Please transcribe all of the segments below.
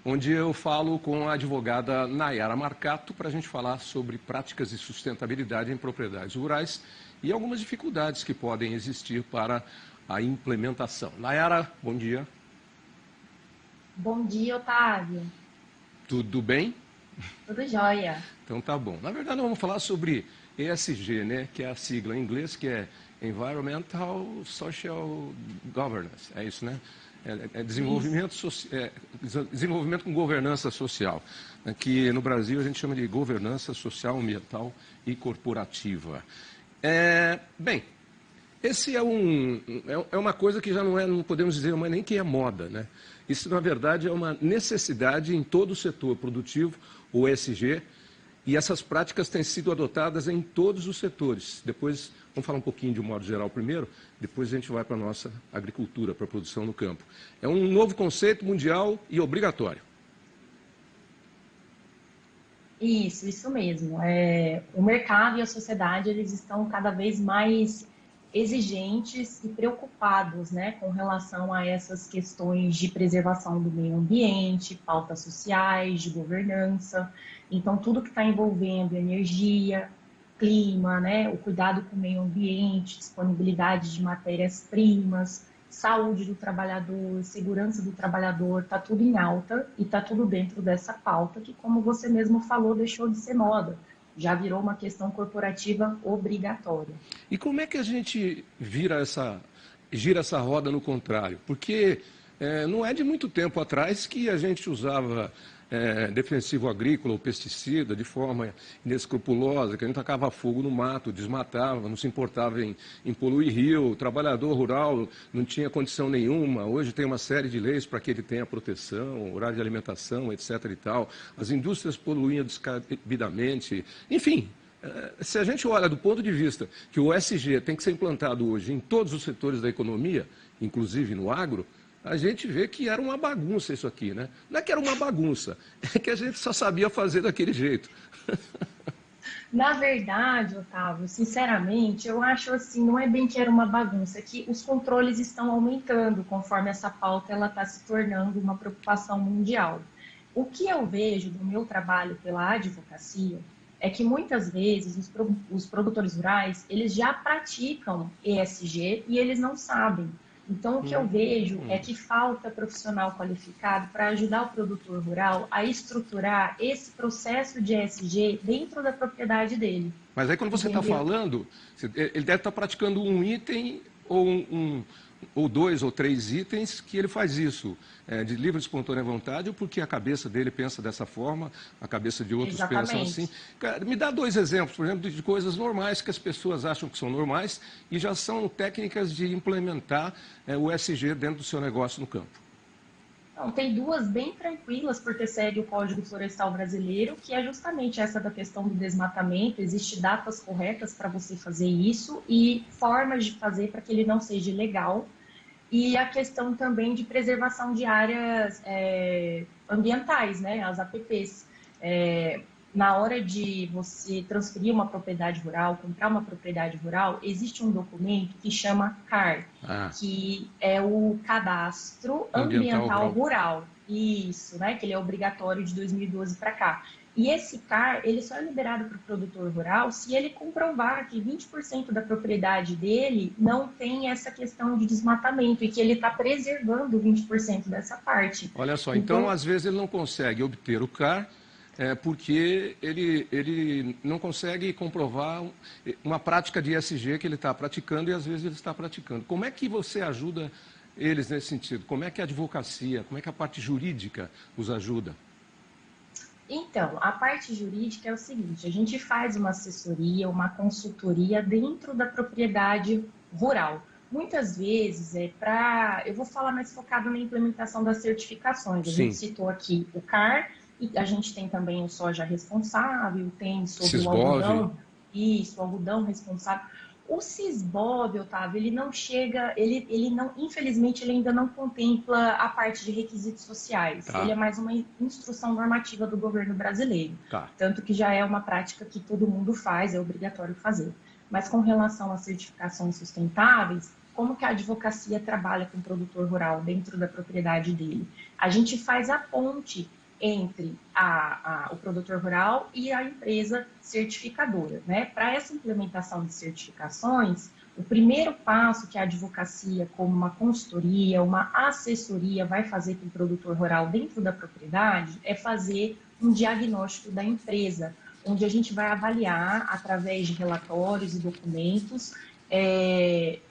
onde eu falo com a advogada Nayara Marcato para a gente falar sobre práticas de sustentabilidade em propriedades rurais e algumas dificuldades que podem existir para a implementação. Nayara, bom dia. Bom dia, Otávio. Tudo bem? Tudo jóia. Então tá bom. Na verdade, nós vamos falar sobre ESG, né, que é a sigla em inglês, que é Environmental Social Governance. É isso, né? Desenvolvimento com governança social, né, que no Brasil a gente chama de governança social, ambiental e corporativa. Bem, esse é uma coisa que já não podemos dizer mais nem que é moda, né? Isso, na verdade, é uma necessidade em todo o setor produtivo, o ESG, e essas práticas têm sido adotadas em todos os setores. Depois, vamos falar um pouquinho de um modo geral primeiro, depois a gente vai para a nossa agricultura, para a produção no campo. É um novo conceito mundial e obrigatório. Isso mesmo. O mercado e a sociedade, eles estão cada vez mais exigentes e preocupados, né, com relação a essas questões de preservação do meio ambiente, pautas sociais, de governança. Então, tudo que está envolvendo energia, clima, né, o cuidado com o meio ambiente, disponibilidade de matérias-primas, saúde do trabalhador, segurança do trabalhador, está tudo em alta e está tudo dentro dessa pauta que, como você mesmo falou, deixou de ser moda. Já virou uma questão corporativa obrigatória. E como é que a gente gira essa roda no contrário? Porque não é de muito tempo atrás que a gente usava defensivo agrícola ou pesticida de forma inescrupulosa, que a gente tacava fogo no mato, desmatava, não se importava em poluir rio, o trabalhador rural não tinha condição nenhuma. Hoje tem uma série de leis para que ele tenha proteção, horário de alimentação, etc. e tal. As indústrias poluíam descabidamente. Enfim, se a gente olha do ponto de vista que o ESG tem que ser implantado hoje em todos os setores da economia, inclusive no agro, a gente vê que era uma bagunça isso aqui, né? Não é que era uma bagunça, é que a gente só sabia fazer daquele jeito. Na verdade, Otávio, sinceramente, eu acho assim, não é bem que era uma bagunça, é que os controles estão aumentando conforme essa pauta ela está se tornando uma preocupação mundial. O que eu vejo do meu trabalho pela advocacia é que muitas vezes os produtores rurais, eles já praticam ESG e eles não sabem. Então, o que eu vejo é que falta profissional qualificado para ajudar o produtor rural a estruturar esse processo de ESG dentro da propriedade dele. Mas aí quando você está falando, ele deve estar praticando um item ou dois ou três itens que ele faz isso de livre e espontânea vontade, ou porque a cabeça dele pensa dessa forma, a cabeça de outros pensam assim. Cara, me dá dois exemplos, por exemplo, de coisas normais que as pessoas acham que são normais e já são técnicas de implementar o ESG dentro do seu negócio no campo. Então, tem duas bem tranquilas, porque segue o Código Florestal Brasileiro, que é justamente essa da questão do desmatamento. Existem datas corretas para você fazer isso e formas de fazer para que ele não seja ilegal. E a questão também de preservação de áreas ambientais, né, as APPs. Na hora de você transferir uma propriedade rural, comprar uma propriedade rural, existe um documento que chama CAR, que é o Cadastro Ambiental Rural. Isso, né, que ele é obrigatório de 2012 para cá. E esse CAR, ele só é liberado para o produtor rural se ele comprovar que 20% da propriedade dele não tem essa questão de desmatamento e que ele está preservando 20% dessa parte. Olha só, então às vezes ele não consegue obter o CAR porque ele não consegue comprovar uma prática de ESG que ele está praticando e às vezes ele está praticando. Como é que você ajuda eles nesse sentido? Como é que a advocacia, como é que a parte jurídica os ajuda? Então, a parte jurídica é o seguinte, a gente faz uma assessoria, uma consultoria dentro da propriedade rural. Muitas vezes eu vou falar mais focado na implementação das certificações. A gente citou aqui o CAR, e a gente tem também o soja responsável, tem sobre o algodão, o algodão responsável. O Sisbov, Otávio, ele não chega, infelizmente, ele ainda não contempla a parte de requisitos sociais. Ele é mais uma instrução normativa do governo brasileiro. Tanto que já é uma prática que todo mundo faz, é obrigatório fazer. Mas com relação às certificações sustentáveis, como que a advocacia trabalha com o produtor rural dentro da propriedade dele? A gente faz a ponte entre o produtor rural e a empresa certificadora, né? Para essa implementação de certificações, o primeiro passo que a advocacia, como uma consultoria, uma assessoria, vai fazer para o produtor rural dentro da propriedade é fazer um diagnóstico da empresa, onde a gente vai avaliar, através de relatórios e documentos,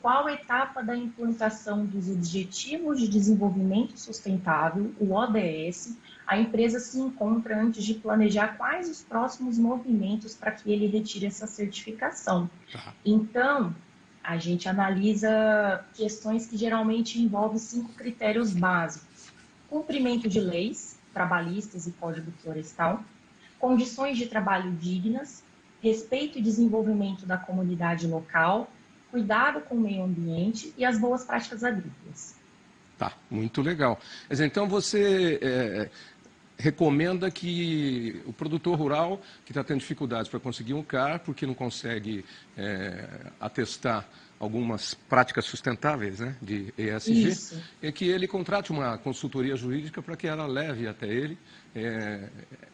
qual etapa da implantação dos Objetivos de Desenvolvimento Sustentável, o ODS, a empresa se encontra antes de planejar quais os próximos movimentos para que ele retire essa certificação. Então, a gente analisa questões que geralmente envolvem 5 critérios básicos: cumprimento de leis trabalhistas e Código Florestal, condições de trabalho dignas, respeito e desenvolvimento da comunidade local, cuidado com o meio ambiente e as boas práticas agrícolas. Tá, muito legal. Mas então você recomenda que o produtor rural que está tendo dificuldades para conseguir um CAR, porque não consegue atestar algumas práticas sustentáveis, né, de ESG, Isso. é que ele contrate uma consultoria jurídica para que ela leve até ele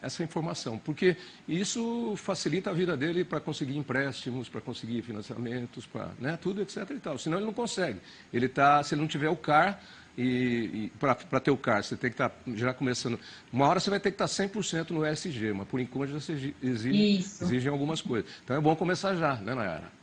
essa informação, porque isso facilita a vida dele para conseguir empréstimos, para conseguir financiamentos, para, né, tudo, etc. e tal. Senão ele não consegue. Se ele não tiver o CAR, e para ter o CAR, você tem que estar já começando. Uma hora você vai ter que estar 100% no ESG, mas por enquanto você exigem algumas coisas. Então é bom começar já, né, Nayara?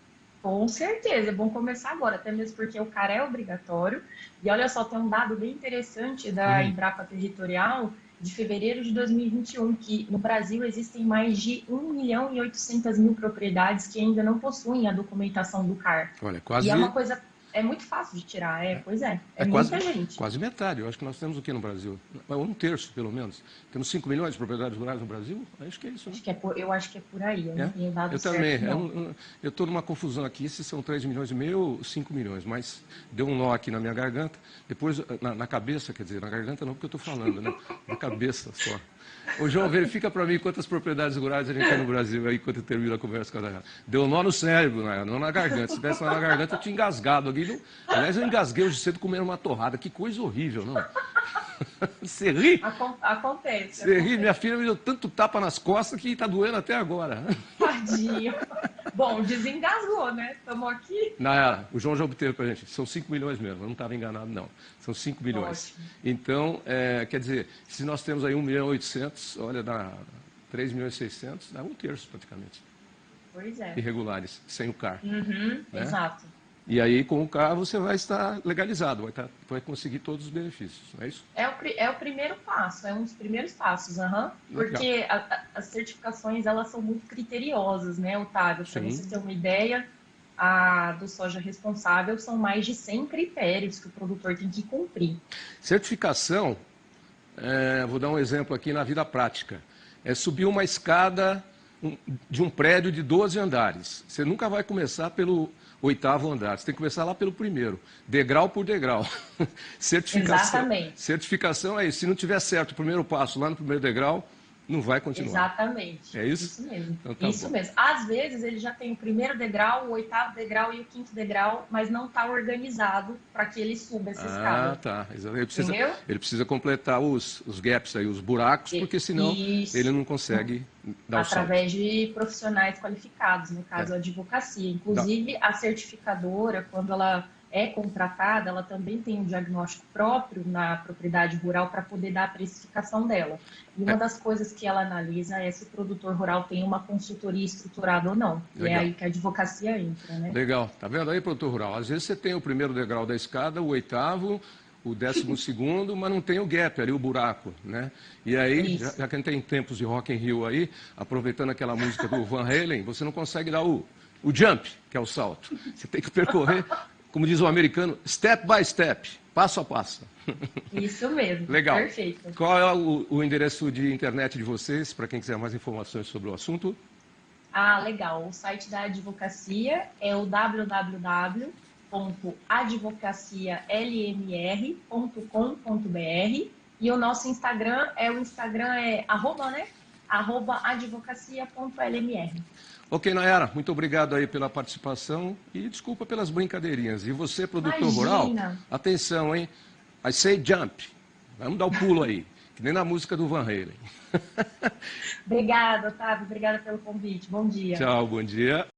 Com certeza, é bom começar agora, até mesmo porque o CAR é obrigatório. E olha só, tem um dado bem interessante da Embrapa Territorial de fevereiro de 2021, que no Brasil existem mais de 1.800.000 propriedades que ainda não possuem a documentação do CAR. Olha, quase... E é uma coisa, é muito fácil de tirar, pois é muita gente. Quase metade, eu acho que nós temos o que no Brasil? Um terço, pelo menos. Temos 5 milhões de propriedades rurais no Brasil? Acho que é isso, né? Eu acho que é por aí, eu não tenho dado certo. Eu também, eu estou numa confusão aqui, se são 3 milhões e meio ou 5 milhões, mas deu um nó aqui na minha garganta, depois na cabeça, quer dizer, na garganta não, porque eu estou falando, né? Na cabeça só. Ô, João, verifica para mim quantas propriedades rurais a gente tem no Brasil, aí enquanto eu termino a conversa com a Nayara. Deu um nó no cérebro, Nayara, não na garganta. Se tivesse lá na garganta, eu tinha engasgado aqui. Aliás, eu engasguei hoje cedo comendo uma torrada. Que coisa horrível, não? Você ri? Acontece. Você ri? Minha filha me deu tanto tapa nas costas que está doendo até agora. Tadinho. Bom, desengasgou, né? Estamos aqui. Nayara, o João já obteve para a gente. São 5 milhões mesmo, eu não estava enganado, não. São 5 milhões. Ótimo. Então, quer dizer, se nós temos aí 1.800.000, olha, dá 3.600.000, dá um terço praticamente. Pois é. Irregulares, sem o CAR. Né? Exato. E aí, com o CAR, você vai estar legalizado, vai conseguir todos os benefícios, não é isso? É o primeiro passo, é um dos primeiros passos, porque as certificações, elas são muito criteriosas, né, Otávio? Para você ter uma ideia, a do Soja Responsável são mais de 100 critérios que o produtor tem que cumprir. Certificação, vou dar um exemplo aqui na vida prática, é subir uma escada de um prédio de 12 andares. Você nunca vai começar pelo 8º andar, você tem que começar lá pelo primeiro, degrau por degrau. Exatamente. Certificação é isso, se não tiver certo o primeiro passo lá no primeiro degrau, não vai continuar. Exatamente. É isso? Isso mesmo. Então, tá isso bom. mesmo. Às vezes ele já tem o primeiro degrau, o 8º degrau e o 5º degrau, mas não está organizado para que ele suba essa escada. Ah, tá. Entendeu? Ele precisa completar os gaps aí, os buracos, porque senão ele não consegue dar o salto. Através de profissionais qualificados, no caso a advocacia. Inclusive, a certificadora, quando ela é contratada, ela também tem um diagnóstico próprio na propriedade rural para poder dar a precificação dela. E uma das coisas que ela analisa é se o produtor rural tem uma consultoria estruturada ou não. Legal. E é aí que a advocacia entra, né? Legal. Tá vendo aí, produtor rural? Às vezes você tem o primeiro degrau da escada, o 8º, o 12º, mas não tem o gap ali, o buraco, né? E aí, já que a gente tem tempos de Rock in Rio aí, aproveitando aquela música do Van Halen, você não consegue dar o jump, que é o salto. Você tem que percorrer, como diz o americano, step by step, passo a passo. Isso mesmo. Legal. Perfeito. Qual é o endereço de internet de vocês, para quem quiser mais informações sobre o assunto? Ah, legal. O site da advocacia é o www.advocacialmr.com.br e o nosso Instagram é @advocacia.lmr. Ok, Nayara, muito obrigado aí pela participação e desculpa pelas brincadeirinhas. E você, produtor rural, atenção, hein? I say jump. Vamos dar o pulo aí, que nem na música do Van Halen. Obrigada, Otávio. Obrigada pelo convite. Bom dia. Tchau, bom dia.